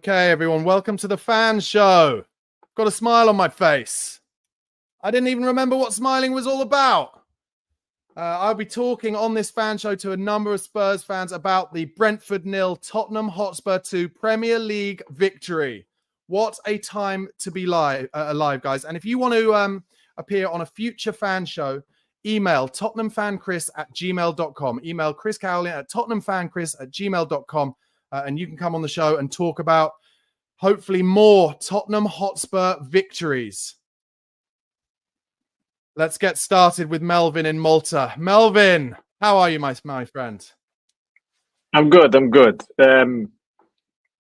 Okay, everyone, welcome to the fan show. Got a smile on my face. I didn't even remember what smiling was all about. I'll be talking on this fan show to a number of Spurs fans about the Brentford 0, Tottenham Hotspur 2 Premier League victory. What a time to be alive, guys. And if you want to appear on a future fan show, email tottenhamfanchris@gmail.com. Email Chris Cowlin at tottenhamfanchris@gmail.com. And you can come on the show and talk about hopefully more Tottenham Hotspur victories. Let's get started with Melvin in Malta. Melvin, how are you, my friend? I'm good.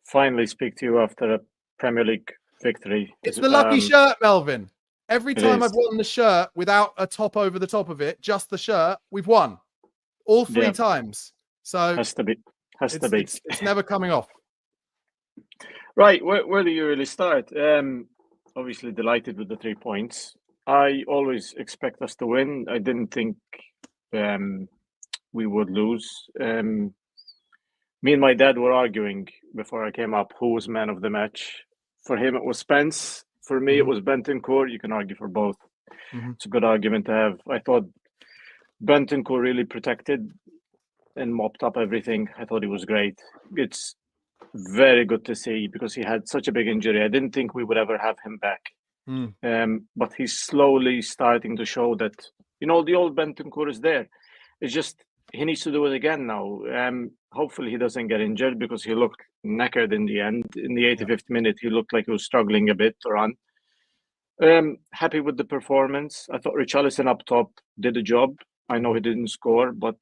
Finally speak to you after a Premier League victory. It's the lucky shirt, Melvin. Every time I've worn the shirt without a top over the top of it, just the shirt, we've won. All three times. So has to be. It's never coming off. Right. Where do you really start? Obviously delighted with the 3 points. I always expect us to win. I didn't think we would lose. Me and my dad were arguing before I came up who was man of the match. For him, it was Spence. For me, it was Bentancur. You can argue for both. It's a good argument to have. I thought Bentancur really protected and mopped up everything. I thought he was great. It's very good to see because he had such a big injury. I didn't think we would ever have him back. But he's slowly starting to show that, the old Bentancur is there. It's just he needs to do it again now. Hopefully he doesn't get injured because he looked knackered in the end. In the 85th minute, he looked like he was struggling a bit to run. Happy with the performance. I thought Richarlison up top did the job. I know he didn't score, but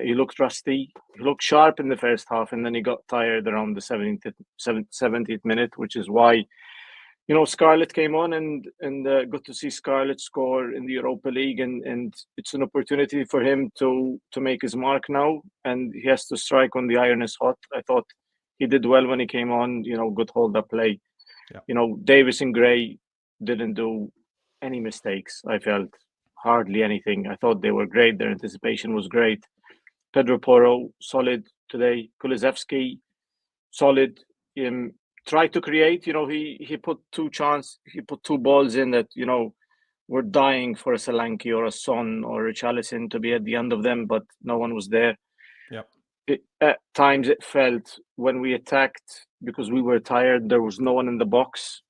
he looked rusty. He looked sharp in the first half, and then he got tired around the 70th minute, which is why, Scarlett came on, and good to see Scarlett score in the Europa League, and it's an opportunity for him to make his mark now, and he has to strike when the iron is hot. I thought he did well when he came on, good hold-up play. Yeah. Davis and Gray didn't do any mistakes, I felt. Hardly anything. I thought they were great. Their anticipation was great. Pedro Porro, solid today. Kulusevski, solid. Tried to create. He put two balls in that, we're dying for a Solanke or a Son or a Richarlison to be at the end of them, but no one was there. Yep. At times it felt when we attacked, because we were tired, there was no one in the box.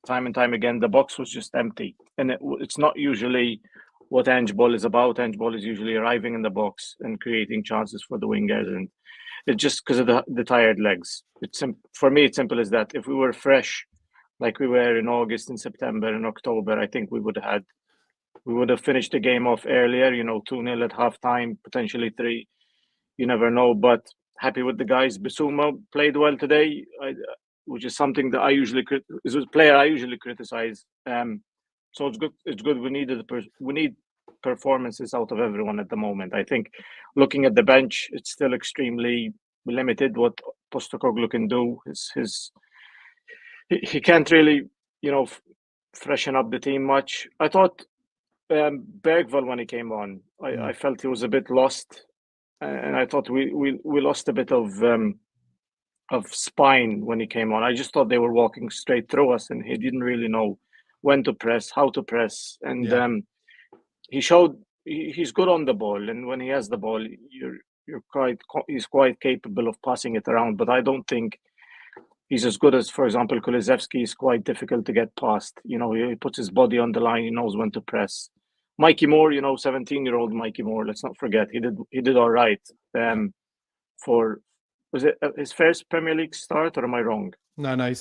Time and time again, the box was just empty. And it's not usually what handball is about. Handball is usually arriving in the box and creating chances for the wingers. And it's just because of the tired legs. For me, it's simple as that. If we were fresh, like we were in August and September and October, I think we would have finished the game off earlier, 2-0 at halftime, potentially 3. You never know, but happy with the guys. Bissouma played well today. Which is something that is a player I usually criticize. So it's good. It's good. We need performances out of everyone at the moment. I think looking at the bench, it's still extremely limited what Postecoglou can do. He can't really, freshen up the team much. I thought Bergvall, when he came on, I felt he was a bit lost, and I thought we lost a bit of spine when he came on. I just thought they were walking straight through us, and he didn't really know when to press, how to press. And he showed he's good on the ball, and when he has the ball, he's quite capable of passing it around. But I don't think he's as good as, for example, Kulusevski. Is quite difficult to get past. He puts his body on the line. He knows when to press. Mikey Moore, 17-year-old Mikey Moore. Let's not forget he did all right. Was it his first Premier League start, or am I wrong? No, he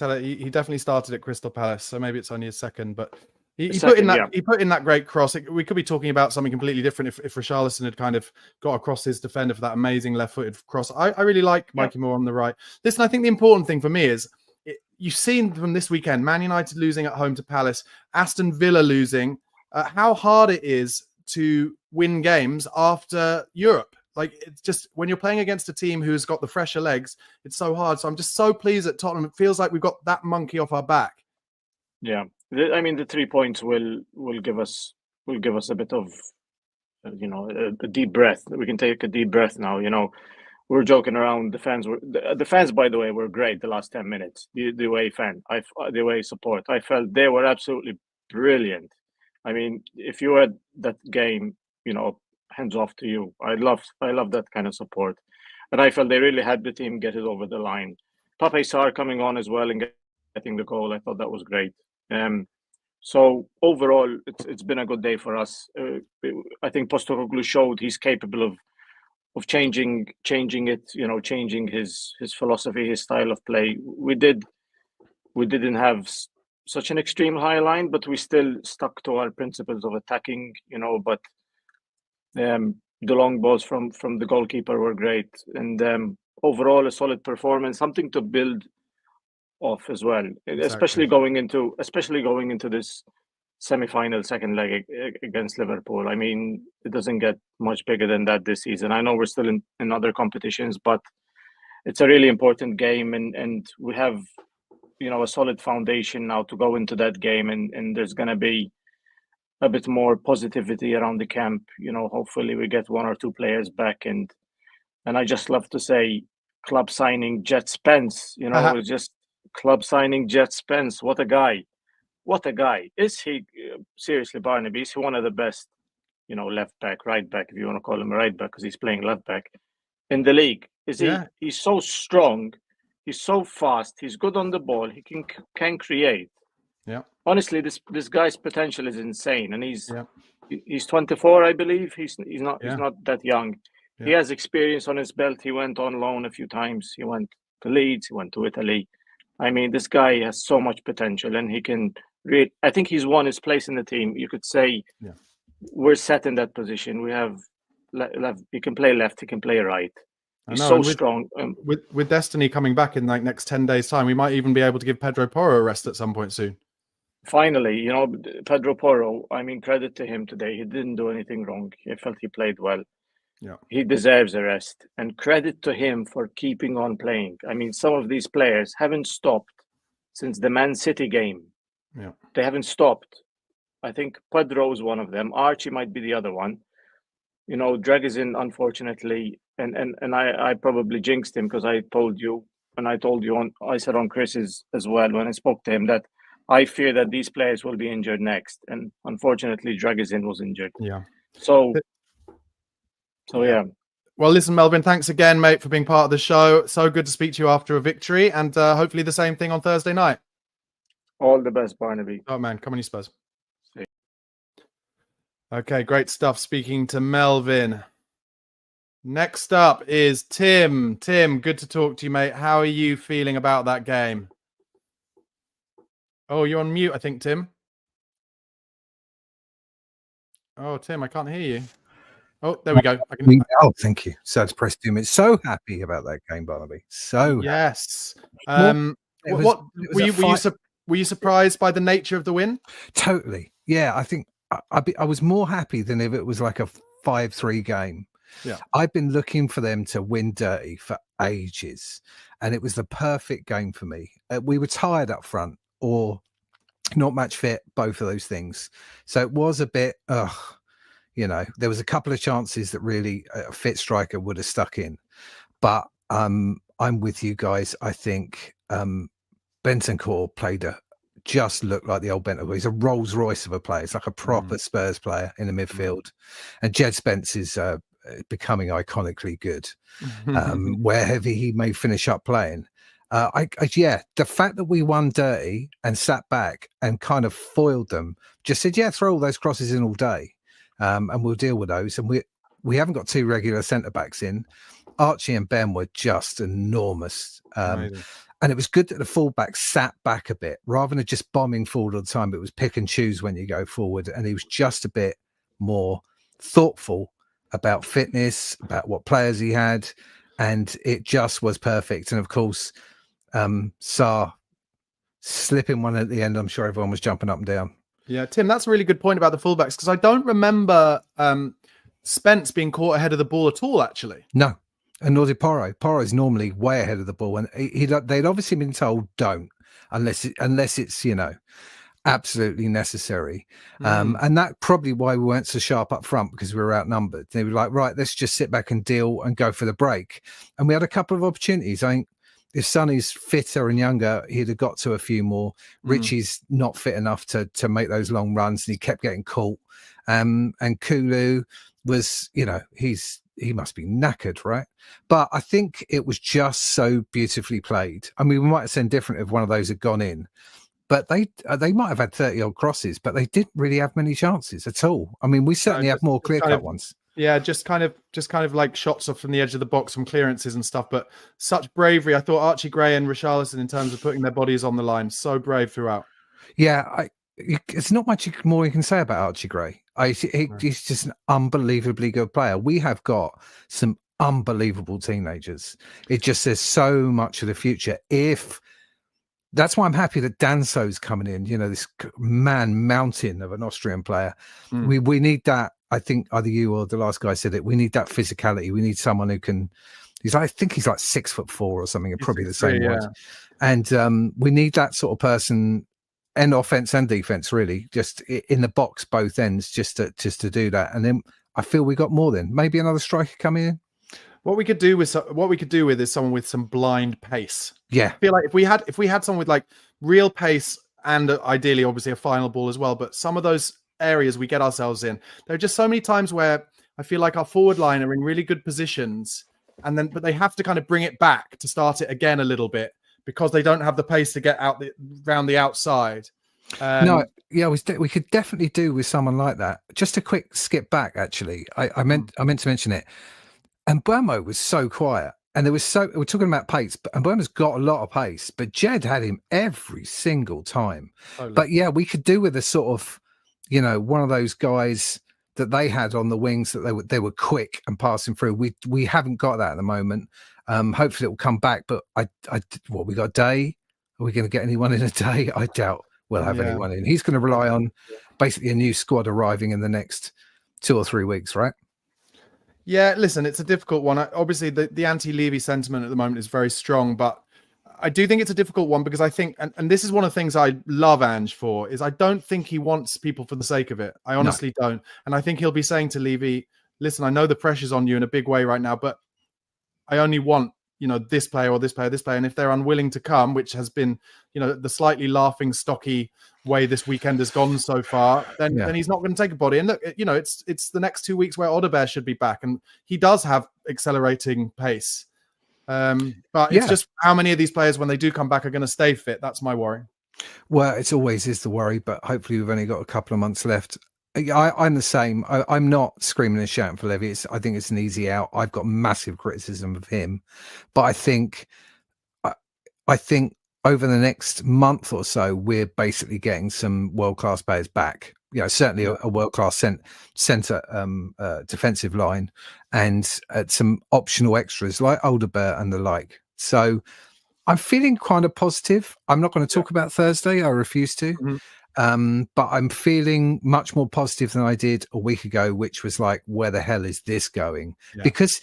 definitely started at Crystal Palace, so maybe it's only his second. But he put in that great cross. We could be talking about something completely different if Richarlison had kind of got across his defender for that amazing left-footed cross. I really like Mikey Moore on the right. Listen, I think the important thing for me is you've seen from this weekend, Man United losing at home to Palace, Aston Villa losing, how hard it is to win games after Europe. Like, it's just when you're playing against a team who's got the fresher legs, it's so hard. So I'm just so pleased at Tottenham. It feels like we've got that monkey off our back. Yeah, I mean, the 3 points will give us a bit of, a deep breath. We can take a deep breath now. we were joking around. The fans, by the way, were great. The last 10 minutes, the away support, I felt they were absolutely brilliant. I mean, if you had that game, hands off to you. I love that kind of support, and I felt they really had the team get it over the line. Pape Sarr coming on as well and getting the goal, I thought that was great. So overall, it's been a good day for us. I think Postecoglou showed he's capable of changing it, changing his philosophy, his style of play. We didn't have such an extreme high line, but we still stuck to our principles of attacking, but the long balls from the goalkeeper were great. And overall, a solid performance, something to build off as well, especially going into this semi-final second leg against Liverpool. I mean, it doesn't get much bigger than that this season. I know we're still in other competitions, but it's a really important game, and we have a solid foundation now to go into that game, and there's going to be a bit more positivity around the camp. Hopefully we get one or two players back, and I just love to say club signing Jet Spence, just club signing Jet Spence. What a guy. Is he seriously, Barnaby? Is he one of the best, left back, right back, if you want to call him a right back, because he's playing left back in the league? Is he? Yeah. He's so strong, he's so fast, he's good on the ball, he can create. Yeah. Honestly, this guy's potential is insane, and he's 24, I believe. He's not that young. Yeah. He has experience on his belt. He went on loan a few times. He went to Leeds. He went to Italy. I mean, this guy has so much potential, and he can. I think he's won his place in the team. You could say we're set in that position. We have left. He can play left. He can play right. He's so strong. With Destiny coming back in like next 10 days' time, we might even be able to give Pedro Porro a rest at some point soon. Finally, Pedro Porro, I mean, credit to him today. He didn't do anything wrong. I felt he played well. Yeah. He deserves a rest. And credit to him for keeping on playing. I mean, some of these players haven't stopped since the Man City game. Yeah. They haven't stopped. I think Pedro is one of them. Archie might be the other one. Dragazin, unfortunately, and I probably jinxed him because I told you, I said on Chris's as well when I spoke to him that I fear that these players will be injured next. And unfortunately, Dragazin was injured. Yeah. So yeah. Well, listen, Melvin, thanks again, mate, for being part of the show. So good to speak to you after a victory, and hopefully the same thing on Thursday night. All the best, Barnaby. Oh, man. Come on, you Spurs. See you. Okay, great stuff. Speaking to Melvin. Next up is Tim. Tim, good to talk to you, mate. How are you feeling about that game? Oh, you're on mute, I think, Tim. Oh, Tim, I can't hear you. Oh, there we go. Oh, thank you. So it's press 2 minutes. So happy about that game, Barnaby. So yes. Were you surprised by the nature of the win? Totally. Yeah, I think I was more happy than if it was like a 5-3 game. Yeah, I've been looking for them to win dirty for ages, and it was the perfect game for me. We were tired up front or not match fit, both of those things. So it was a bit, there was a couple of chances that really a fit striker would have stuck in. But I'm with you guys. I think Bentancur just looked like the old Bentancur. He's a Rolls Royce of a player. It's like a proper Spurs player in the midfield. And Jed Spence is becoming iconically good. Wherever he may finish up playing. The fact that we won dirty and sat back and kind of foiled them, just said, throw all those crosses in all day. And we'll deal with those. And we haven't got two regular centre backs in. Archie and Ben were just enormous. And it was good that the fullback sat back a bit rather than just bombing forward all the time. It was pick and choose when you go forward. And he was just a bit more thoughtful about fitness, about what players he had. And it just was perfect. And of course, Sarr slipping one at the end. I'm sure everyone was jumping up and down. Yeah, Tim, that's a really good point about the fullbacks, because I don't remember Spence being caught ahead of the ball at all, actually. No, and nor did Porro. Porro is normally way ahead of the ball, and they'd obviously been told don't, unless it's absolutely necessary. And that probably why we weren't so sharp up front, because we were outnumbered. They were like, right, let's just sit back and deal and go for the break. And we had a couple of opportunities. I think if Sonny's fitter and younger, he'd have got to a few more. Richie's not fit enough to make those long runs, and he kept getting caught. And Kulu was, you know, he must be knackered, right? But I think it was just so beautifully played. I mean, we might have said different if one of those had gone in, but they might have had 30 odd crosses, but they didn't really have many chances at all. I mean, we certainly have more clear-cut ones. Yeah, just kind of like shots off from the edge of the box from clearances and stuff, but such bravery. I thought Archie Gray and Richarlison, in terms of putting their bodies on the line, so brave throughout. Yeah, it's not much more you can say about Archie Gray. He's just an unbelievably good player. We have got some unbelievable teenagers. It just says so much of the future. That's why I'm happy that Danso's coming in, you know, this mountain of an Austrian player. We need that. I think either you or the last guy said it. We need that physicality. We need someone who can. I think he's like 6'4" or something. Probably the same ones. And we need that sort of person, and offense and defense, really, just in the box, both ends, just to do that. And then I feel we got more. Then maybe another striker coming in. What we could do with is someone with some blind pace. Yeah, I feel like if we had someone with like real pace and ideally, obviously, a final ball as well. But some of those areas we get ourselves in, there are just so many times where I feel like our forward line are in really good positions, but they have to kind of bring it back to start it again a little bit because they don't have the pace to get out round the outside. We could definitely do with someone like that. Just a quick skip back, actually. I meant to mention it. And Burmo was so quiet, and we're talking about pace, and Burmo's got a lot of pace, but Jed had him every single time. Totally. But yeah, we could do with a sort of, you know, one of those guys that they had on the wings that they were quick and passing through. We haven't got that at the moment. Hopefully it will come back. But we got Day. Are we going to get anyone in a day? I doubt we'll have anyone in. He's going to rely on basically a new squad arriving in the next 2 or 3 weeks, right? Yeah, listen, it's a difficult one. Obviously, the anti-Levy sentiment at the moment is very strong, but I do think it's a difficult one because I think, and this is one of the things I love Ange for, is I don't think he wants people for the sake of it. I honestly don't. And I think he'll be saying to Levy, listen, I know the pressure's on you in a big way right now, but I only want, you know, this player or this player, this player. And if they're unwilling to come, which has been, you know, the slightly laughing, stocky way this weekend has gone so far, then he's not going to take a body. And look, you know, it's the next 2 weeks where Odebear should be back, and he does have accelerating pace. But it's just how many of these players, when they do come back, are going to stay fit. That's my worry. Well, it's always is the worry, but hopefully we've only got a couple of months left. I'm the same. I'm not screaming and shouting for Levy. I think it's an easy out. I've got massive criticism of him, but I think over the next month or so, we're basically getting some world-class players back. You know, certainly a world-class centre defensive line, and some optional extras like Odebear and the like. So I'm feeling kind of positive. I'm not going to talk about Thursday. I refuse to. But I'm feeling much more positive than I did a week ago, which was like, where the hell is this going? Yeah. Because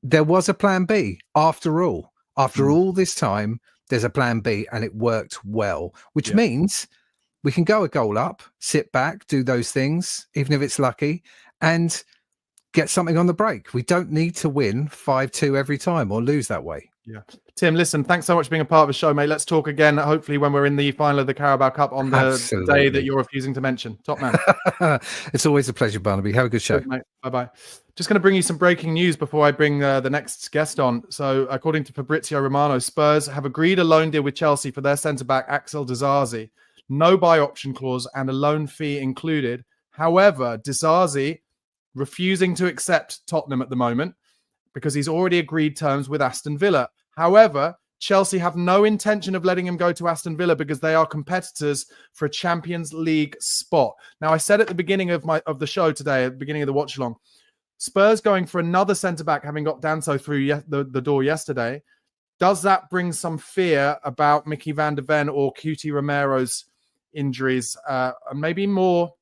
there was a plan B after all. After all this time, there's a plan B, and it worked well, which means we can go a goal up, sit back, do those things, even if it's lucky, and get something on the break. We don't need to win 5-2 every time or lose that way. Yeah. Tim, listen, thanks so much for being a part of the show, mate. Let's talk again, hopefully, when we're in the final of the Carabao Cup on the day that you're refusing to mention. Top man. It's always a pleasure, Barnaby. Have a good show. Good, mate. Bye-bye. Just going to bring you some breaking news before I bring the next guest on. So, according to Fabrizio Romano, Spurs have agreed a loan deal with Chelsea for their centre-back, Axel Disasi. No buy option clause and a loan fee included. However, Disasi refusing to accept Tottenham at the moment, because he's already agreed terms with Aston Villa. However, Chelsea have no intention of letting him go to Aston Villa because they are competitors for a Champions League spot. Now, I said at the beginning of the show today, at the beginning of the watch along, Spurs going for another centre-back, having got Danso through the door yesterday. Does that bring some fear about Mickey van der Ven or QT Romero's injuries? And maybe more,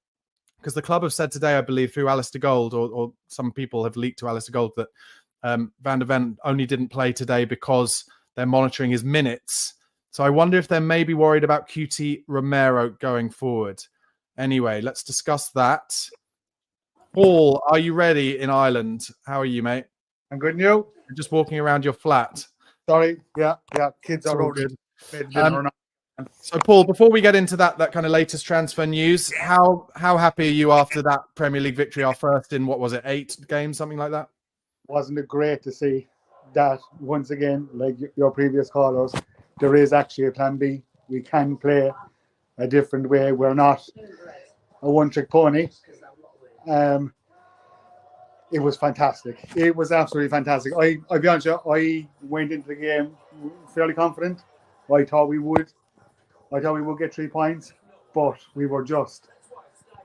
because the club have said today, I believe, through Alistair Gold, or some people have leaked to Alistair Gold, that Van der Ven only didn't play today because they're monitoring his minutes. So I wonder if they're maybe worried about QT Romero going forward. Anyway, let's discuss that. Paul, are you ready in Ireland? How are you, mate? I'm good, and you? You're just walking around your flat. Sorry, yeah. Kids are all out. good. Dinner now. So, Paul, before we get into that kind of latest transfer news, how happy are you after that Premier League victory, our first in, what was it, 8 games, something like that? Wasn't it great to see that once again, like your previous callers, there is actually a plan B. We can play a different way. We're not a one-trick pony. It was fantastic. It was absolutely fantastic. I'll be honest with you, I went into the game fairly confident. I thought we would get 3 points, but we were just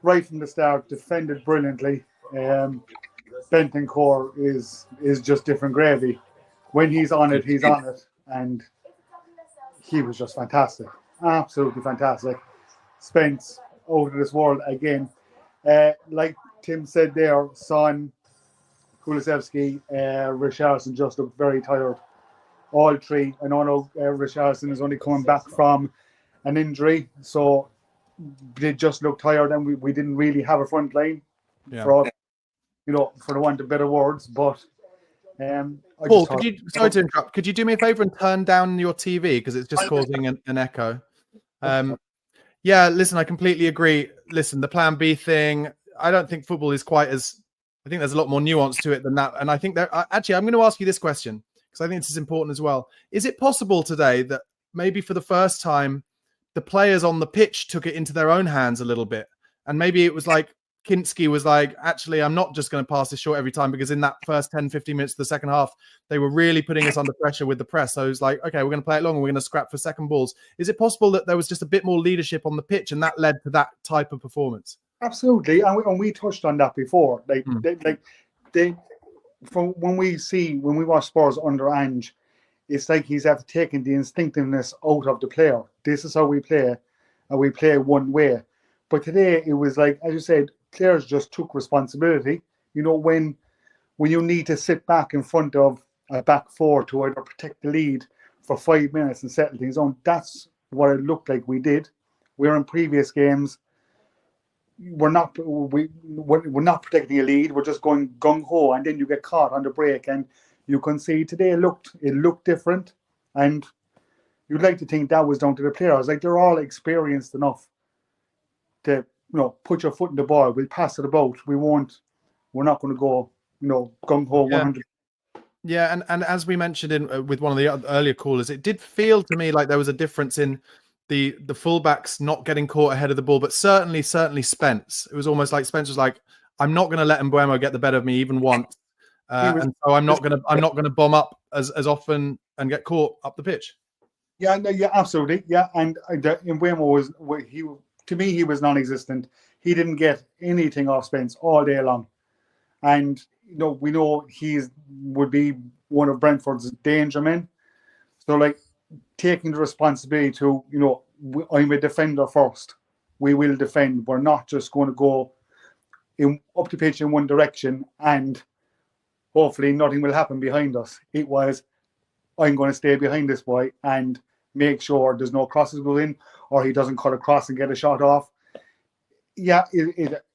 right from the start defended brilliantly. Bentancur is just different gravy. When he's on it, and he was just fantastic, absolutely fantastic. Spence out of this world again. Like Tim said there, Son, Kulusevski, Richarlison just looked very tired. All three. I know Richarlison is only coming back from an injury, so they just looked tired, and we didn't really have a front line for the want of better words. But Paul, sorry to interrupt. Could you do me a favor and turn down your TV because it's just causing an echo? Yeah, listen, I completely agree. Listen, the Plan B thing, I don't think football is quite as. I think there's a lot more nuance to it than that. And I think actually, I'm going to ask you this question because I think this is important as well. Is it possible today that maybe for the first time, the players on the pitch took it into their own hands a little bit? And maybe it was like Kinski was like, actually, I'm not just going to pass this short every time, because in that first 10, 15 minutes of the second half, they were really putting us under pressure with the press. So it was like, okay, we're going to play it long and we're going to scrap for second balls. Is it possible that there was just a bit more leadership on the pitch and that led to that type of performance? Absolutely, and we touched on that before. From when we watch Spurs under Ange, it's like he's after taking the instinctiveness out of the player. This is how we play, and we play one way. But today it was like, as you said, players just took responsibility. You know, when you need to sit back in front of a back four to either protect the lead for 5 minutes and settle things on, that's what it looked like we did. We're in previous games. We're not protecting a lead. We're just going gung ho, and then you get caught on the break. And you can see today it looked different, and you'd like to think that was down to the players. Like, they're all experienced enough to put your foot in the ball. We'll pass it about. We're not going to go gung ho 100. Yeah, and as we mentioned with one of the earlier callers, it did feel to me like there was a difference in the fullbacks not getting caught ahead of the ball, but certainly Spence. It was almost like Spence was like, I'm not going to let Mbeumo get the better of me even once, and so I'm not going to bomb up as often and get caught up the pitch. Yeah, no, yeah, absolutely, yeah. And Mbeumo he was non-existent. He didn't get anything off Spence all day long, and we know would be one of Brentford's danger men. So like, taking the responsibility to, I'm a defender first. We will defend. We're not just going to go up the pitch in one direction and hopefully nothing will happen behind us. It was, I'm going to stay behind this boy and make sure there's no crosses going in, or he doesn't cut across and get a shot off. Yeah,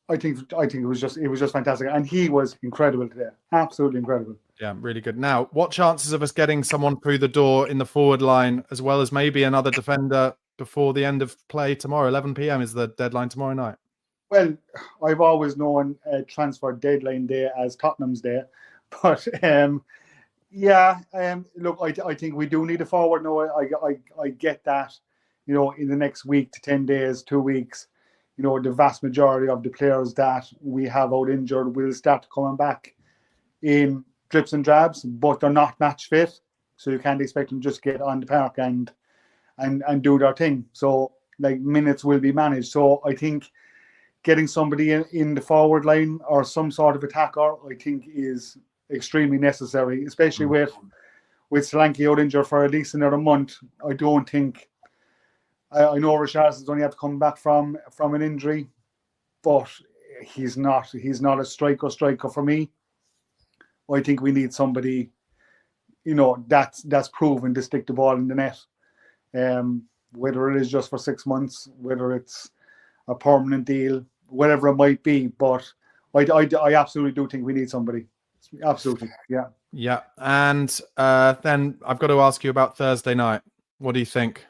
I think it was just fantastic, and he was incredible today. Absolutely incredible. Yeah, really good. Now, what chances of us getting someone through the door in the forward line, as well as maybe another defender before the end of play tomorrow? 11 p.m. is the deadline tomorrow night. Well, I've always known transfer deadline day as Tottenham's day, but look, I think we do need a forward. No, I get that. In the next week to 10 days, 2 weeks, the vast majority of the players that we have out injured will start coming back in drips and drabs, but they're not match fit, so you can't expect them to just get on the park and do their thing. So like, minutes will be managed. So I think getting somebody in the forward line or some sort of attacker, I think, is extremely necessary, especially with Solanke out injured for at least another month. I don't think. I know Richarlison's only had to come back from an injury, but he's not a striker for me. I think we need somebody, that's proven to stick the ball in the net. whether it is just for 6 months, whether it's a permanent deal, whatever it might be. But I absolutely do think we need somebody. Absolutely, yeah. Yeah, and then I've got to ask you about Thursday night. What do you think?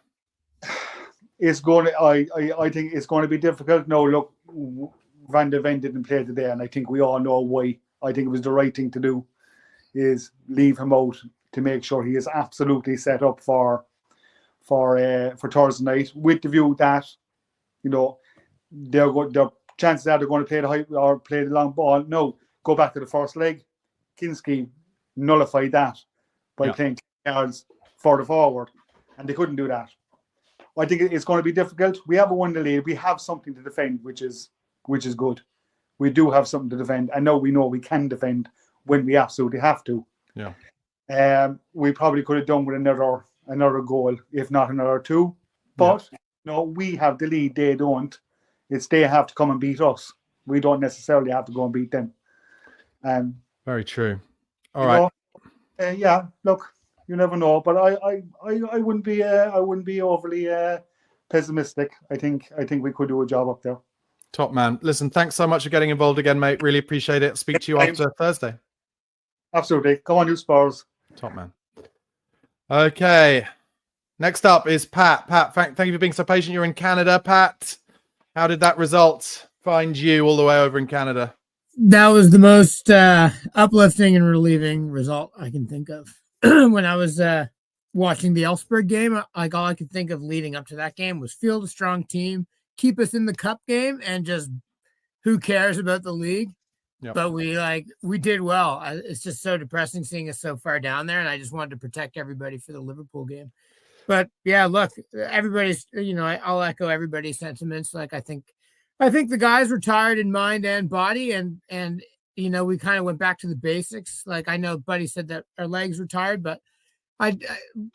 It's going to. I think it's going to be difficult. No, look, Van de Ven didn't play today, and I think we all know why. I think it was the right thing to do, is leave him out to make sure he is absolutely set up for Thursday night, with the view that, you know, their chances are they're going to play the high or play the long ball. No, go back to the first leg. Kinski nullified that by playing cards further forward, and they couldn't do that. I think it's going to be difficult. We have a 1-0 lead. We have something to defend, which is good. We do have something to defend. I know we can defend when we absolutely have to. Yeah. We probably could have done with another goal, if not another 2. But no, we have the lead. They don't. It's they have to come and beat us. We don't necessarily have to go and beat them. Very true. All right. Yeah. Look, you never know, but I wouldn't be overly pessimistic. I think we could do a job up there. Top man. Listen, thanks so much for getting involved again, mate. Really appreciate it. Speak to you after Thursday. Absolutely. Come on, you Spurs. Top man. Okay. Next up is Pat. Pat, thank you for being so patient. You're in Canada, Pat. How did that result find you all the way over in Canada? That was the most uplifting and relieving result I can think of. When I was watching the Elfsborg game, like all I could think of leading up to that game was field a strong team, keep us in the cup game, and just who cares about the league. Yep. But we did well. It's just so depressing seeing us so far down there, and I just wanted to protect everybody for the Liverpool game. But yeah, look, everybody's, you know, I'll echo everybody's sentiments. Like I think the guys were tired in mind and body, and you know, we kind of went back to the basics. Like I know Buddy said that our legs were tired, but I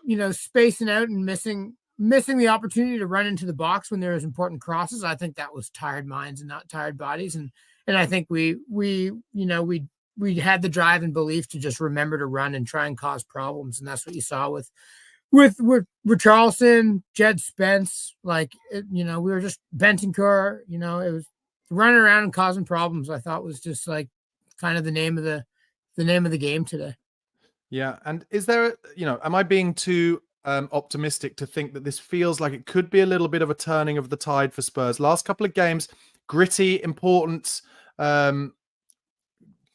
you know, spacing out and missing the opportunity to run into the box when there was important crosses. I think that was tired minds and not tired bodies. And I think we had the drive and belief to just remember to run and try and cause problems. And that's what you saw with Charleston, Jed Spence, you know, we were just Bentancur, you know, it was running around and causing problems. I thought was just like kind of the name of the game today. Yeah. And is there, you know, am I being too optimistic to think that this feels like it could be a little bit of a turning of the tide for Spurs? Last couple of games, gritty, important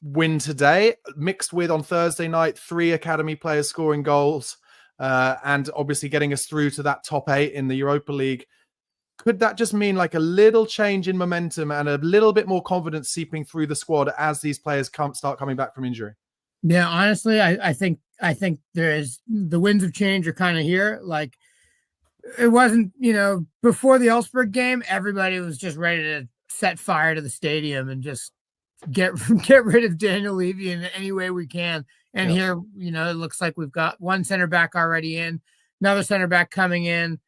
win today, mixed with on Thursday night, 3 academy players scoring goals. And obviously getting us through to that top 8 in the Europa League. Could that just mean like a little change in momentum and a little bit more confidence seeping through the squad as these players start coming back from injury? Yeah, honestly, I think there is, the winds of change are kind of here. Like it wasn't, you know, before the Elfsborg game, everybody was just ready to set fire to the stadium and just get rid of Daniel Levy in any way we can. And here, you know, it looks like we've got one center back already in, another center back coming in,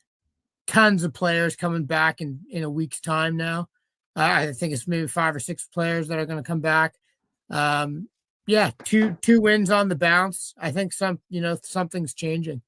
tons of players coming back in a week's time now. I think it's maybe 5 or 6 players that are going to come back. Yeah, two wins on the bounce. I think something's changing.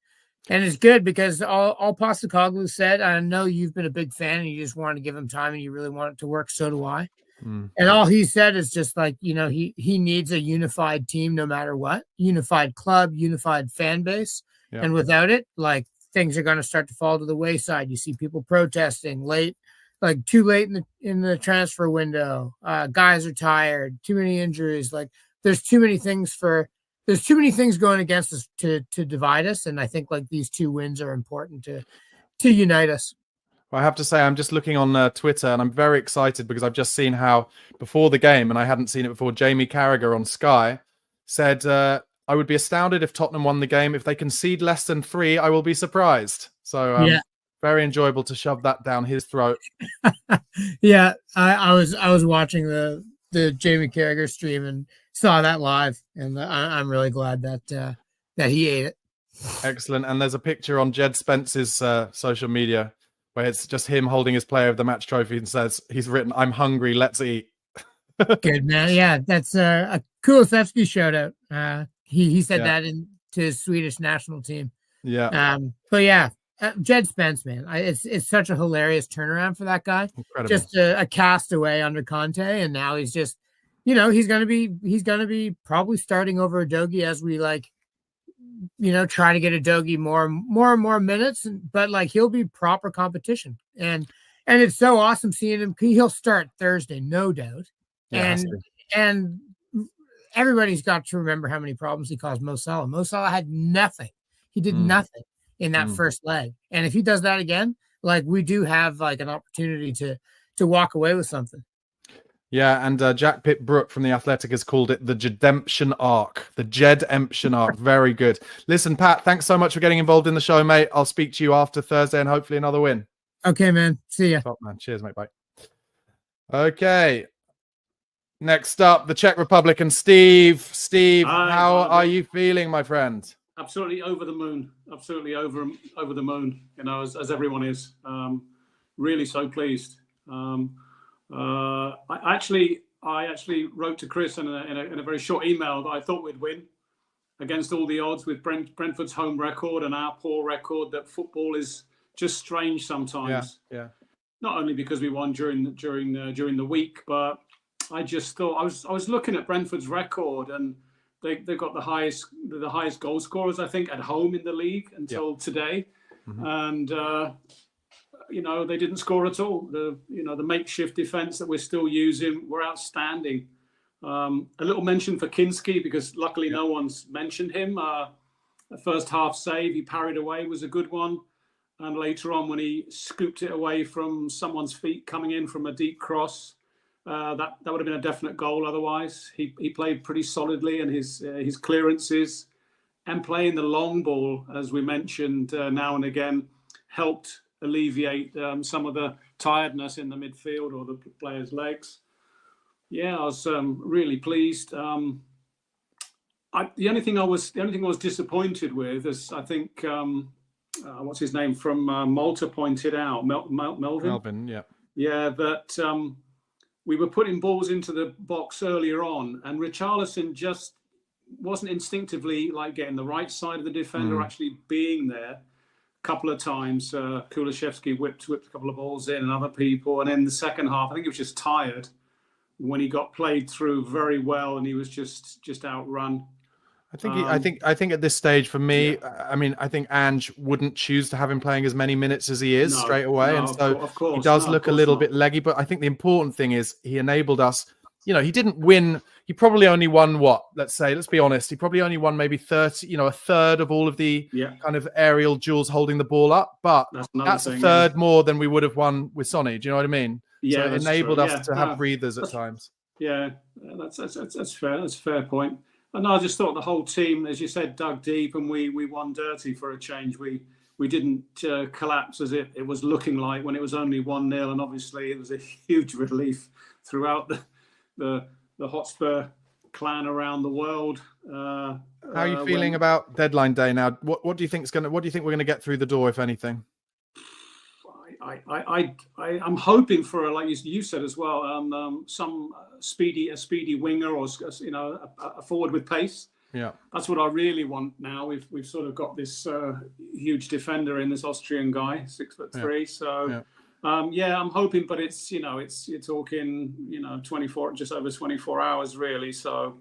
And it's good because all Postecoglou said, I know you've been a big fan and you just wanted to give him time and you really want it to work. So do I. And all he said is just like, you know, he needs a unified team no matter what, unified club, unified fan base. Yeah. And without it, like things are going to start to fall to the wayside. You see people protesting late, like too late in the transfer window. Guys are tired, too many injuries. Like there's too many things going against us to divide us. And I think like these 2 wins are important to unite us. I have to say, I'm just looking on Twitter and I'm very excited because I've just seen how before the game, and I hadn't seen it before, Jamie Carragher on Sky said, I would be astounded if Tottenham won the game. If they concede less than 3, I will be surprised. So very enjoyable to shove that down his throat. Yeah, I was watching the Jamie Carragher stream and saw that live, and I'm really glad that he ate it. Excellent. And there's a picture on Jed Spence's social media where it's just him holding his Player of the Match trophy and says, he's written, "I'm hungry, let's eat." Good, man. Yeah, that's a Kulusevski shout out. He said that to his Swedish national team. Yeah. But yeah, Jed Spence, man, it's such a hilarious turnaround for that guy. Incredible. Just a castaway under Conte, and now he's just, he's gonna be probably starting over Udogie as we try to get Udogie more and more minutes, but he'll be proper competition, and it's so awesome seeing him. He'll start Thursday, no doubt, and everybody's got to remember how many problems he caused Mo Salah. Mo Salah had nothing. He did nothing in that first leg. And if he does that again, we do have an opportunity to walk away with something. Yeah, and Jack Pitt-Brooke from The Athletic has called it the Jedemption arc. The Jedemption arc. Very good. Listen, Pat, thanks so much for getting involved in the show, mate. I'll speak to you after Thursday and hopefully another win. Okay, man. See ya. Top man. Cheers, mate. Bye. Okay. Next up, the Czech Republic and Steve. Steve, how are you feeling, my friend? Absolutely over the moon. Absolutely over the moon. As everyone is. Really so pleased. I actually wrote to Chris in a very short email that I thought we'd win against all the odds with Brentford's home record and our poor record. That football is just strange sometimes. Yeah. Not only because we won during the week, but I just thought I was looking at Brentford's record, and they've got the highest goal scorers, I think, at home in the league until today, and they didn't score at all. The makeshift defense that we're still using were outstanding. A little mention for Kinski, because luckily no one's mentioned him. The first half save he parried away was a good one, and later on when he scooped it away from someone's feet coming in from a deep cross. That would have been a definite goal. Otherwise, he played pretty solidly, and his clearances and playing the long ball, as we mentioned now and again, helped alleviate some of the tiredness in the midfield or the players' legs. Yeah, I was really pleased. The only thing I was disappointed with is, I think what's his name from Malta pointed out, Melvin. Yeah, that. We were putting balls into the box earlier on, and Richarlison just wasn't instinctively getting the right side of the defender, actually being there a couple of times. Kulishevsky whipped a couple of balls in, and other people. And in the second half, I think he was just tired when he got played through very well, and he was just outrun. I think at this stage, for me, I think Ange wouldn't choose to have him playing as many minutes as he is straight away, and so he does look a little bit leggy. But I think the important thing is he enabled us. He didn't win. He probably only won what? Let's be honest. He probably only won maybe 30, a third of all of the kind of aerial duels holding the ball up. But that's a third more than we would have won with Sonny. Do you know what I mean? Yeah, so it enabled us to have breathers at times. Yeah, that's fair. That's a fair point. And I just thought the whole team, as you said, dug deep, and we won dirty for a change. We didn't collapse as it was looking like when it was only 1-0, and obviously it was a huge relief throughout the Hotspur clan around the world. How are you feeling about deadline day now? What do you think we're going to get through the door, if anything? I'm hoping for, like you said as well, some speedy winger, or a forward with pace. Yeah, that's what I really want now. We've sort of got this huge defender in this Austrian guy, 6'3". Yeah. So I'm hoping, but it's you're talking 24, just over 24 hours really. So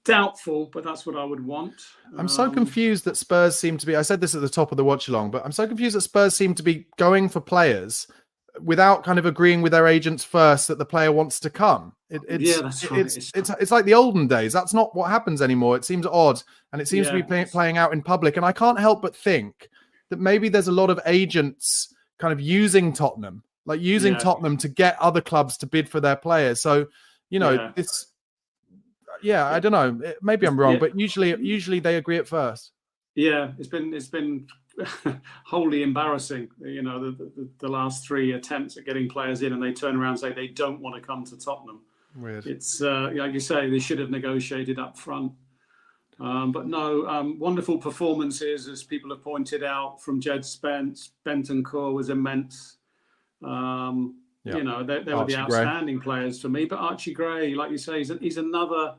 doubtful, but that's what I would want. I'm so confused that Spurs seem to be, I said this at the top of the watch along, but I'm so confused that Spurs seem to be going for players without kind of agreeing with their agents first that the player wants to come. It's like the olden days. That's not what happens anymore. It seems odd, and it seems to be playing out in public. And I can't help but think that maybe there's a lot of agents kind of using Tottenham, Tottenham to get other clubs to bid for their players. So, it's... Yeah, I don't know. Maybe I'm wrong, but usually they agree at first. Yeah, it's been wholly embarrassing. The last 3 attempts at getting players in, and they turn around and say they don't want to come to Tottenham. Weird. It's like you say, they should have negotiated up front. But no, wonderful performances, as people have pointed out, from Jed Spence. Bentancur was immense. They were the outstanding players for me. But Archie Gray, like you say, he's another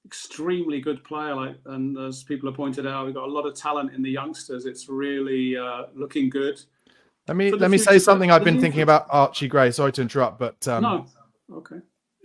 extremely good player. And as people have pointed out, we've got a lot of talent in the youngsters. It's really looking good. Let me say something I've been thinking about Archie Gray. Sorry to interrupt, but no, okay.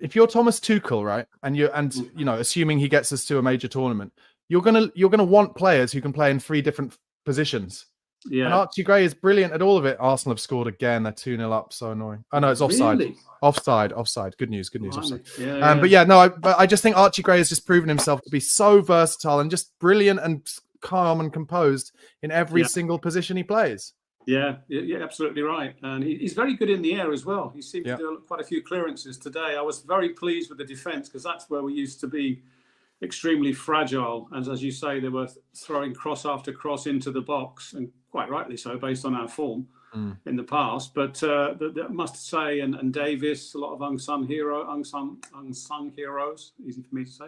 If you're Thomas Tuchel, right, and you know, assuming he gets us to a major tournament, you're gonna want players who can play in 3 different positions. Yeah. And Archie Gray is brilliant at all of it. Arsenal have scored again. They're 2-0 up. So annoying. Oh no, it's offside. Really? Offside. Good news. Offside. But yeah, no, I just think Archie Gray has just proven himself to be so versatile and just brilliant and calm and composed in every single position he plays. Yeah, absolutely right. And he's very good in the air as well. He seemed to do quite a few clearances today. I was very pleased with the defence, because that's where we used to be extremely fragile. And as you say, they were throwing cross after cross into the box, and quite rightly so, based on our form in the past. But I must say, and Davis, a lot of unsung heroes, easy for me to say,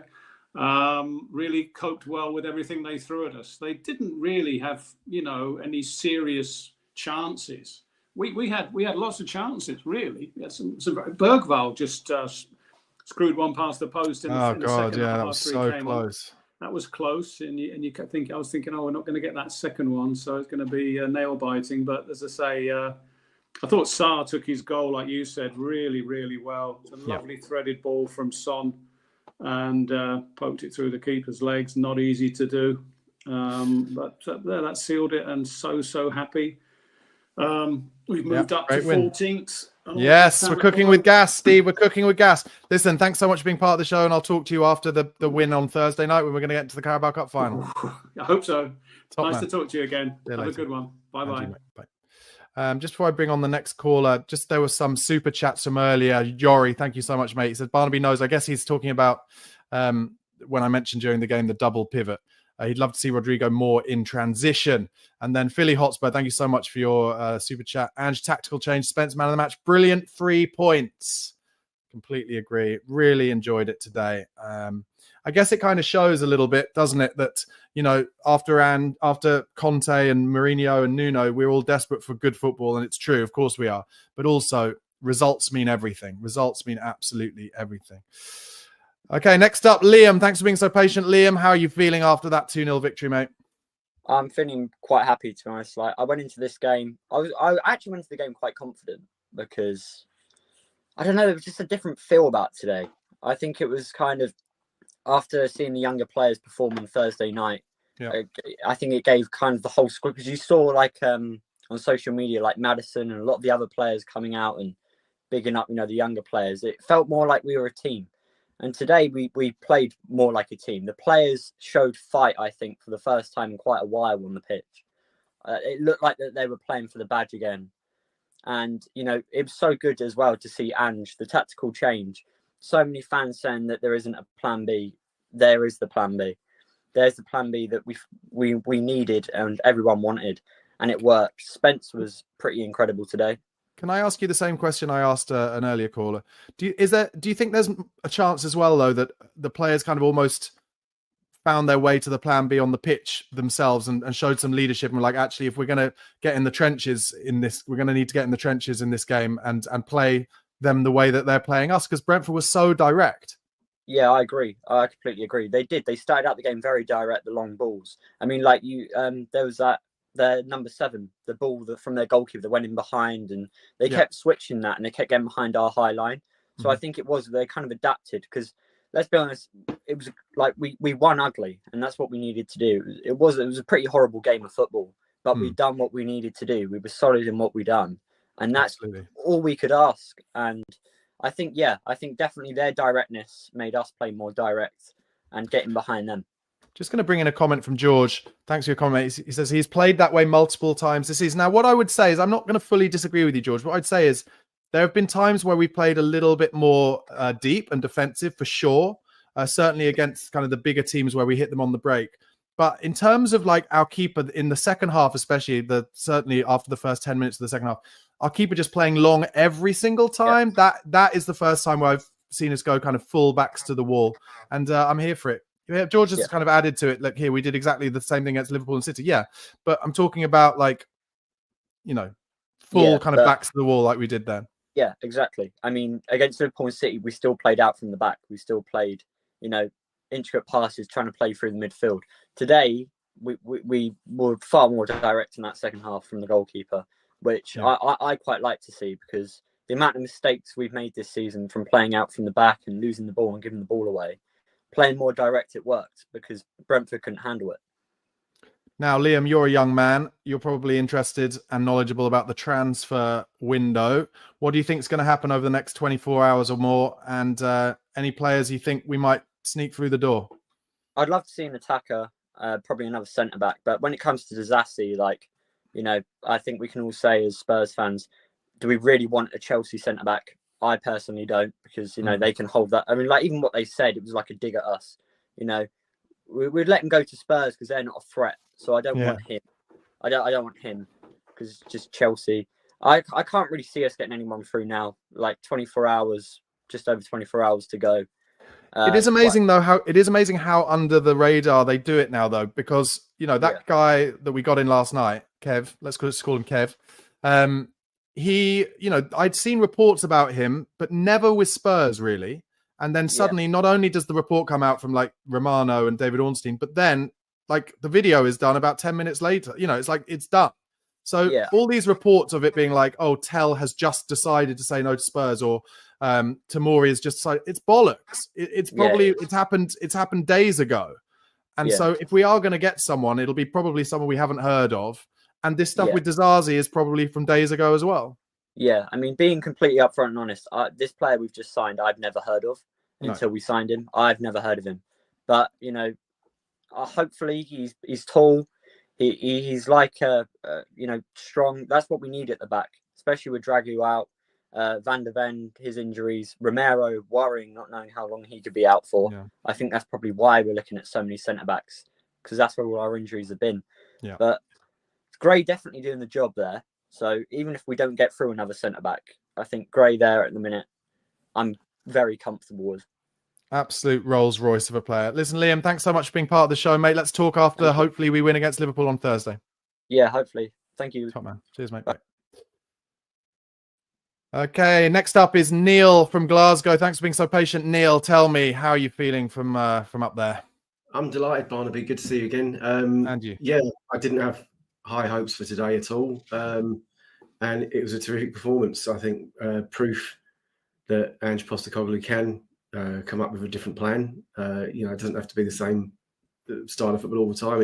really coped well with everything they threw at us. They didn't really have, any serious chances. We had lots of chances, really. We had some Bergvall just screwed one past the post in the second half. That was so close. That was close, and you think, I was thinking, we're not going to get that second one, so it's going to be nail biting. But as I say, I thought Sarr took his goal, like you said, really, really well. It's a lovely threaded ball from Son, and poked it through the keeper's legs. Not easy to do, but that sealed it, and so happy. We've moved up to 14th. Yes, we're cooking with gas, Steve. We're cooking with gas. Listen, thanks so much for being part of the show, and I'll talk to you after the win on Thursday night when we're going to get into the Carabao Cup final. I hope so. Top nice man. to talk to you again. Have a good one. Bye-bye. Bye. Just before I bring on the next caller, there was some super chats from earlier. Yori, thank you so much, mate. He said Barnaby knows. I guess he's talking about when I mentioned during the game the double pivot. He'd love to see Rodrigo more in transition. And then Philly Hotspur, thank you so much for your super chat. Ange, tactical change. Spence, man of the match. Brilliant 3 points. Completely agree. Really enjoyed it today. I guess it kind of shows a little bit, doesn't it, that, after Conte and Mourinho and Nuno, we're all desperate for good football. And it's true. Of course we are. But also, results mean everything. Results mean absolutely everything. Okay, next up, Liam. Thanks for being so patient, Liam. How are you feeling after that 2-0 victory, mate? I'm feeling quite happy, to be honest. I went into this game. I actually went into the game quite confident, because I don't know, there was just a different feel about today. I think it was kind of after seeing the younger players perform on Thursday night. Yeah. I think it gave kind of the whole squad, because you saw on social media, like Maddison and a lot of the other players coming out and bigging up, the younger players. It felt more like we were a team. And today we played more like a team. The players showed fight, I think, for the first time in quite a while on the pitch. It looked like that they were playing for the badge again. And, it was so good as well to see Ange, the tactical change. So many fans saying that there isn't a plan B. There is the plan B. There's the plan B that we needed and everyone wanted. And it worked. Spence was pretty incredible today. Can I ask you the same question I asked an earlier caller? Do you think there's a chance as well, though, that the players kind of almost found their way to the plan B on the pitch themselves and showed some leadership and were like, actually, if we're going to get in the trenches in this, we're going to need to get in the trenches in this game and play them the way that they're playing us, because Brentford was so direct. Yeah, I agree. I completely agree. They did. They started out the game very direct, the long balls. I mean, there was that. Their number 7, the ball from their goalkeeper that went in behind, and they kept switching that, and they kept getting behind our high line. So I think they kind of adapted, because let's be honest, it was like we won ugly, and that's what we needed to do. It was a pretty horrible game of football, but we'd done what we needed to do. We were solid in what we done, and that's all we could ask. And I think definitely their directness made us play more direct and getting behind them. Just going to bring in a comment from George. Thanks for your comment. He says he's played that way multiple times this season. Now, what I would say is, I'm not going to fully disagree with you, George. What I'd say is there have been times where we played a little bit more deep and defensive, for sure. Certainly against kind of the bigger teams where we hit them on the break. But in terms of our keeper in the second half, especially certainly after the first 10 minutes of the second half, our keeper just playing long every single time. Yeah. That is the first time where I've seen us go kind of full backs to the wall. And I'm here for it. Yeah, George has kind of added to it. Like, here, we did exactly the same thing against Liverpool and City. Yeah, but I'm talking about full kind of backs to the wall like we did then. Yeah, exactly. I mean, against Liverpool and City, we still played out from the back. We still played, intricate passes, trying to play through the midfield. Today, we were far more direct in that second half from the goalkeeper, which I quite like to see, because the amount of mistakes we've made this season from playing out from the back and losing the ball and giving the ball away, playing more direct, it worked because Brentford couldn't handle it. Now, Liam, you're a young man. You're probably interested and knowledgeable about the transfer window. What do you think is going to happen over the next 24 hours or more? And any players you think we might sneak through the door? I'd love to see an attacker, probably another centre-back. But when it comes to Disasi, like, you know, I think we can all say as Spurs fans, do we really want a Chelsea centre-back? I personally don't, because, you know, they can hold that. I mean, like, even what they said, it was like a dig at us. You know, we'd let him go to Spurs because they're not a threat. So I don't want him. I don't want him because it's just Chelsea. I can't really see us getting anyone through now. Like 24 hours, just over 24 hours to go. It is amazing though how under the radar they do it now though, because you know that guy that we got in last night, Kev. Let's call him Kev. He, you know, I'd seen reports about him, but never with Spurs really. And then suddenly, not only does the report come out from like Romano and David Ornstein, but then like the video is done about 10 minutes later. You know, it's like it's done. So all these reports of it being like, oh, Tell has just decided to say no to Spurs, or Tamori has just decided, it's bollocks. It's probably it's happened days ago. And so if we are going to get someone, it'll be probably someone we haven't heard of. And this stuff with Disasi is probably from days ago as well. Yeah, I mean, being completely upfront and honest, this player we've just signed, I've never heard of until we signed him. I've never heard of him. But, you know, hopefully he's tall. He's like, you know, strong. That's what we need at the back, especially with Draghi out, Van der Ven, his injuries, Romero worrying, not knowing how long he could be out for. Yeah. I think that's probably why we're looking at so many centre-backs, because that's where all our injuries have been. Yeah. But Gray definitely doing the job there. So even if we don't get through another centre-back, I think Gray there at the minute, I'm very comfortable with. Absolute Rolls Royce of a player. Listen, Liam, thanks so much for being part of the show, mate. Let's talk after. Hopefully we win against Liverpool on Thursday. Yeah, hopefully. Thank you. Top man. Cheers, mate. Bye. Okay, next up is Neil from Glasgow. Thanks for being so patient, Neil. Tell me, how are you feeling from up there? I'm delighted, Barnaby. Good to see you again. And you? Yeah, I didn't have high hopes for today at all. And it was a terrific performance. I think proof that Ange Postecoglou can come up with a different plan. You know, it doesn't have to be the same style of football all the time.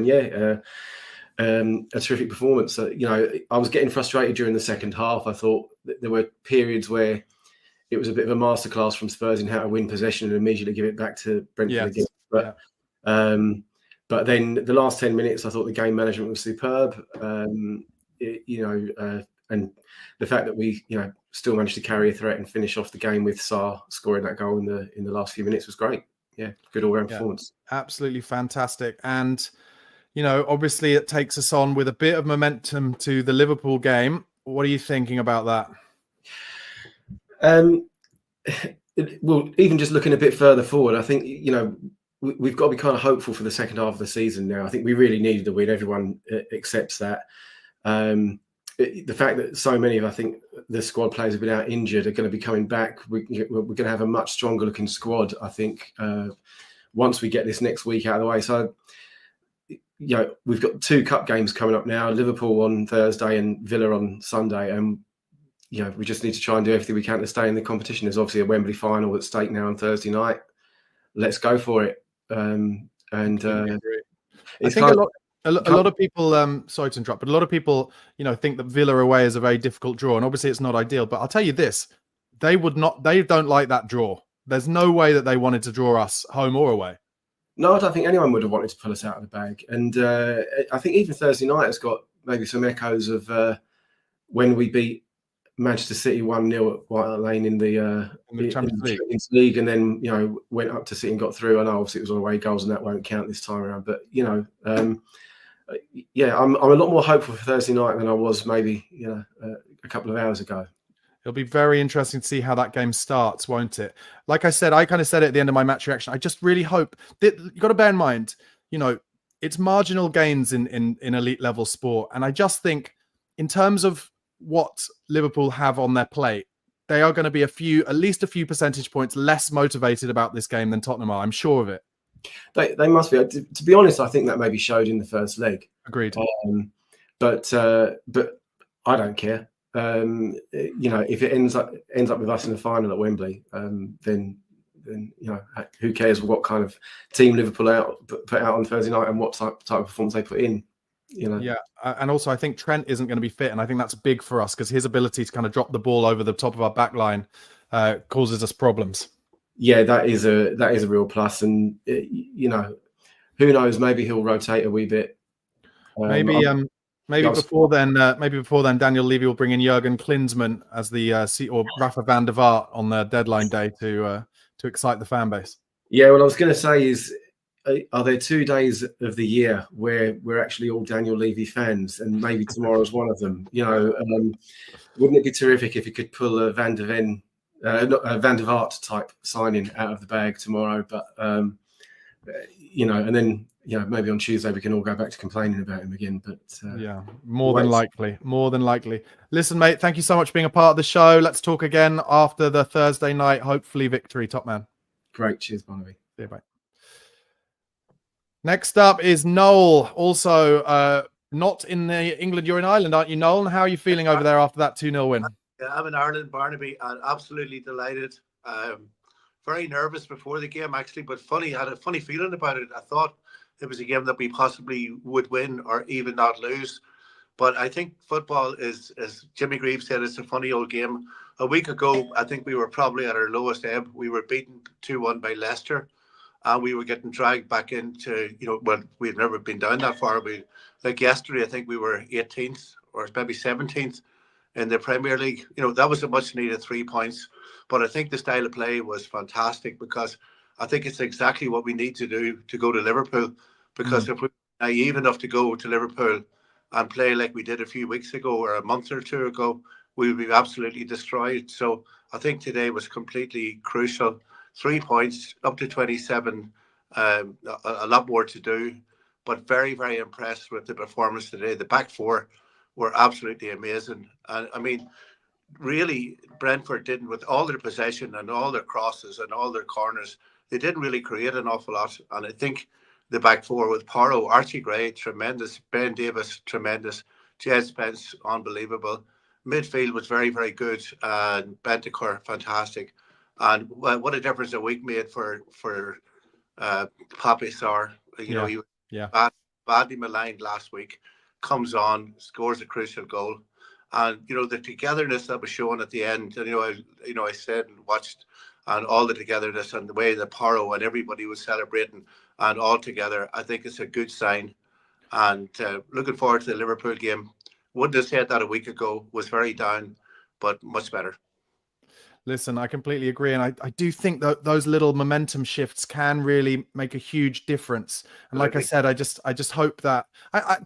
And a terrific performance. You know, I was getting frustrated during the second half. I thought that there were periods where it was a bit of a masterclass from Spurs in how to win possession and immediately give it back to Brentford again. But then the last 10 minutes, I thought the game management was superb. And the fact that we, you know, still managed to carry a threat and finish off the game with Sarr scoring that goal in the last few minutes was great. Yeah, good all-round performance. Absolutely fantastic. And, you know, obviously it takes us on with a bit of momentum to the Liverpool game. What are you thinking about that? Well, even just looking a bit further forward, I think, you know, we've got to be kind of hopeful for the second half of the season now. I think we really needed the win. Everyone accepts that. The fact that so many of, I think, the squad players have been out injured are going to be coming back. We're going to have a much stronger looking squad, I think, once we get this next week out of the way. So, you know, we've got 2 cup games coming up now, Liverpool on Thursday and Villa on Sunday. And, you know, we just need to try and do everything we can to stay in the competition. There's obviously a Wembley final at stake now on Thursday night. Let's go for it. I think a lot of people, sorry to interrupt, but a lot of people, you know, think that Villa away is a very difficult draw, and obviously it's not ideal. But I'll tell you this: they don't like that draw. There's no way that they wanted to draw us home or away. No, I don't think anyone would have wanted to pull us out of the bag. And I think even Thursday night has got maybe some echoes of when we beat Manchester City 1-0 at White Hart Lane in the Champions League, and then, you know, went up to City and got through. I know obviously it was on away goals and that won't count this time around, but, you know, I'm a lot more hopeful for Thursday night than I was maybe, you know, a couple of hours ago. It'll be very interesting to see how that game starts, won't it? Like I said, I kind of said it at the end of my match reaction. I just really hope that you've got to bear in mind, you know, it's marginal gains in elite level sport. And I just think in terms of what Liverpool have on their plate, they are going to be at least a few percentage points less motivated about this game than Tottenham are. I'm sure of it. They must be. To be honest, I think that maybe showed in the first leg. Agreed. But I don't care. If it ends up with us in the final at Wembley, then who cares what kind of team Liverpool put out on Thursday night and what type of performance they put in. Yeah, and also I think Trent isn't going to be fit, and I think that's big for us because his ability to kind of drop the ball over the top of our back line causes us problems. Yeah, that is a real plus, and who knows? Maybe he'll rotate a wee bit. Maybe before then, Daniel Levy will bring in Jurgen Klinsmann as the or Rafa van der Vaart on the deadline day to excite the fan base. Yeah, what I was going to say is, are there 2 days of the year where we're actually all Daniel Levy fans, and maybe tomorrow's one of them? Wouldn't it be terrific if he could pull a Van der Vaart type signing out of the bag tomorrow? But and then maybe on Tuesday we can all go back to complaining about him again. But more than likely. Listen, mate, thank you so much for being a part of the show. Let's talk again after the Thursday night, hopefully victory, top man. Great, cheers, Barnaby. See you, bye. Next up is Noel, also not in England. You're in Ireland, aren't you, Noel? How are you feeling over there after that 2-0 win? Yeah, I'm in Ireland, Barnaby, and absolutely delighted. Very nervous before the game, actually, but funny. I had a funny feeling about it. I thought it was a game that we possibly would win or even not lose. But I think football is, as Jimmy Greaves said, it's a funny old game. A week ago, I think we were probably at our lowest ebb. We were beaten 2-1 by Leicester. And we were getting dragged back into, we've never been down that far. Like yesterday, I think we were 18th or maybe 17th in the Premier League. That was a much needed 3 points. But I think the style of play was fantastic because I think it's exactly what we need to do to go to Liverpool. Because if we're naive enough to go to Liverpool and play like we did a few weeks ago or a month or two ago, we would be absolutely destroyed. So I think today was completely crucial. 3 points, up to 27, a lot more to do, but very, very impressed with the performance today. The back four were absolutely amazing. And I mean, really, Brentford didn't, with all their possession and all their crosses and all their corners, they didn't really create an awful lot. And I think the back four with Porro, Archie Gray, tremendous, Ben Davis, tremendous, Jed Spence, unbelievable. Midfield was very, very good, and Bentancur, fantastic. And what a difference a week made for Pape Sarr. He was badly maligned last week, comes on, scores a crucial goal. And, the togetherness that was shown at the end, and, I said and watched, and all the togetherness and the way that Porro and everybody was celebrating and all together, I think it's a good sign. And looking forward to the Liverpool game. Wouldn't have said that a week ago, was very down, but much better. Listen, I completely agree. And I do think that those little momentum shifts can really make a huge difference. And like I said, I just hope that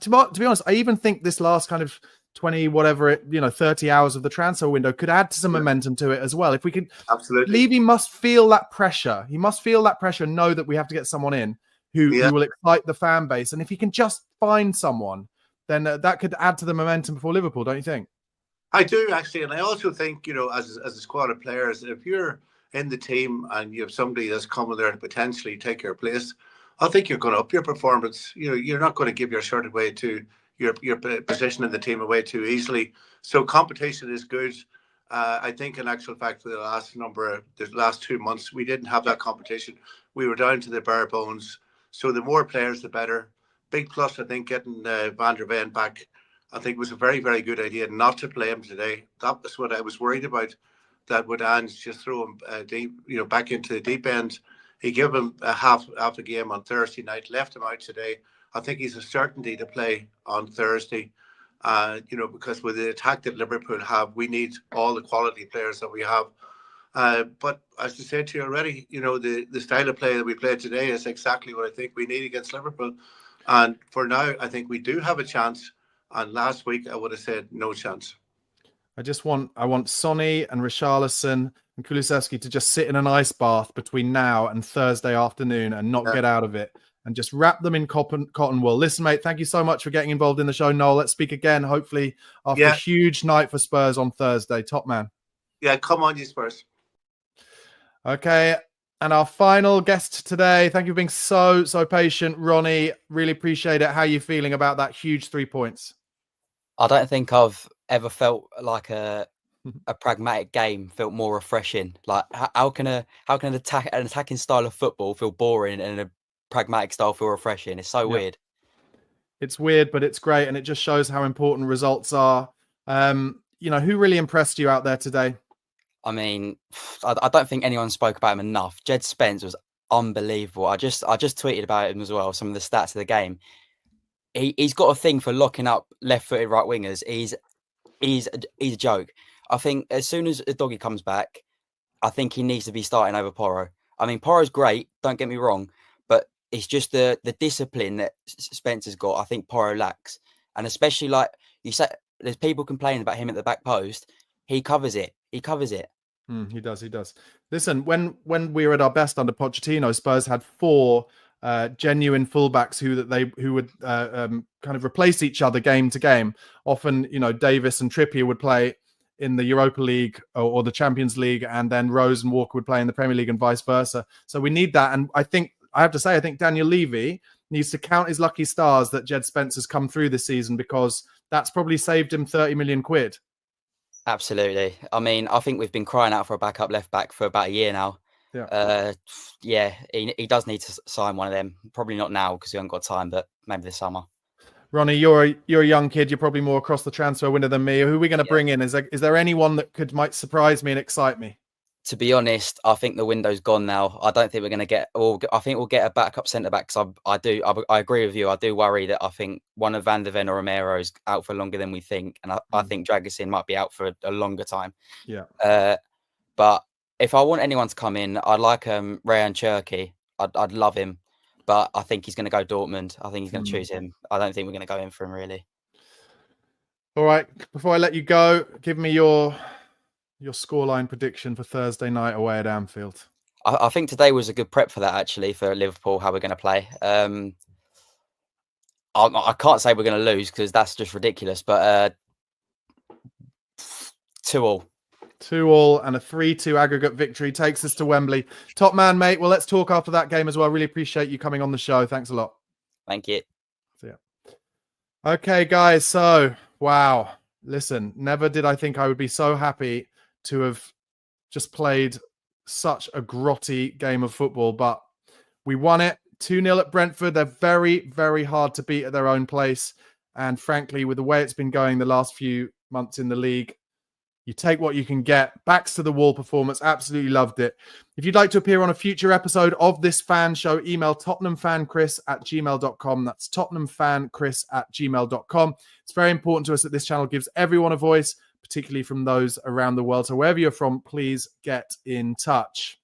to be honest, I even think this last kind of 20, 30 hours of the transfer window could add to some momentum to it as well. If we could, absolutely. Levy must feel that pressure. He must feel that pressure and know that we have to get someone in who will excite the fan base. And if he can just find someone, then that could add to the momentum before Liverpool, don't you think? I do, actually. And I also think, as a squad of players, if you're in the team and you have somebody that's coming there to potentially take your place, I think you're going to up your performance. You're not going to give your shirt away to your position in the team away too easily. So competition is good. I think in actual fact for the last 2 months, we didn't have that competition. We were down to the bare bones. So the more players, the better. Big plus, I think, getting Van der Ven back, I think was a very, very good idea not to play him today. That was what I was worried about, that would Ange just throw him back into the deep end. He gave him a half a game on Thursday night, left him out today. I think he's a certainty to play on Thursday, because with the attack that Liverpool have, we need all the quality players that we have. But as I said to you already, the style of play that we played today is exactly what I think we need against Liverpool. And for now, I think we do have a chance. And last week, I would have said no chance. I want Sonny and Richarlison and Kulusevski to just sit in an ice bath between now and Thursday afternoon and not get out of it and just wrap them in cotton wool. Listen, mate, thank you so much for getting involved in the show, Noel. Let's speak again, hopefully, after a huge night for Spurs on Thursday. Top man. Yeah, come on, you Spurs. Okay. And our final guest today, thank you for being so patient, Ronnie. Really appreciate it. How are you feeling about that huge 3 points? I don't think I've ever felt like a pragmatic game felt more refreshing. Like how can an attacking style of football feel boring and a pragmatic style feel refreshing? It's so weird. It's weird, but it's great, and it just shows how important results are. You know, who really impressed you out there today? I mean, I don't think anyone spoke about him enough. Jed Spence was unbelievable. I just tweeted about him as well. Some of the stats of the game. He's got a thing for locking up left-footed right wingers. He's a joke. I think as soon as Doggy comes back, I think he needs to be starting over Porro. I mean, Porro's great. Don't get me wrong, but it's just the discipline that Spence has got. I think Porro lacks, and especially like you said, there's people complaining about him at the back post. He covers it. He covers it. He does. Listen, when we were at our best under Pochettino, Spurs had 4 genuine fullbacks who would kind of replace each other game to game. Often, you know, Davis and Trippier would play in the Europa League or the Champions League, and then Rose and Walker would play in the Premier League and vice versa. So we need that. And I have to say, I think Daniel Levy needs to count his lucky stars that Jed Spence has come through this season, because that's probably saved him 30 million quid. Absolutely. I mean, I think we've been crying out for a backup left back for about a year now. He does need to sign one of them. Probably not now because we haven't got time, but maybe this summer. Ronnie, you're a young kid. You're probably more across the transfer window than me. Who are we going to bring in? Is there anyone that might surprise me and excite me? To be honest, I think the window's gone now. I don't think we're going to get. I think we'll get a backup centre back. Because I agree with you. I do worry that I think one of Van der Ven or Romero is out for longer than we think, and I think Dragusin might be out for a longer time. Yeah. But if I want anyone to come in, I'd like Rayan Cherki. I'd love him, but I think he's going to go Dortmund. I think he's going to choose him. I don't think we're going to go in for him really. All right. Before I let you go, give me your scoreline prediction for Thursday night away at Anfield. I think today was a good prep for that, actually, for Liverpool, how we're going to play. I can't say we're going to lose because that's just ridiculous, but 2-2. 2-2 and a 3-2 aggregate victory takes us to Wembley. Top man, mate. Well, let's talk after that game as well. Really appreciate you coming on the show. Thanks a lot. Thank you. See ya. Okay, guys. So, wow. Listen, never did I think I would be so happy to have just played such a grotty game of football, but we won it 2-0 at Brentford. They're very, very hard to beat at their own place. And frankly, with the way it's been going the last few months in the league, you take what you can get. Backs to the wall performance. Absolutely loved it. If you'd like to appear on a future episode of this fan show, email tottenhamfanchris@gmail.com. That's tottenhamfanchris@gmail.com. It's very important to us that this channel gives everyone a voice, particularly from those around the world. So wherever you're from, please get in touch.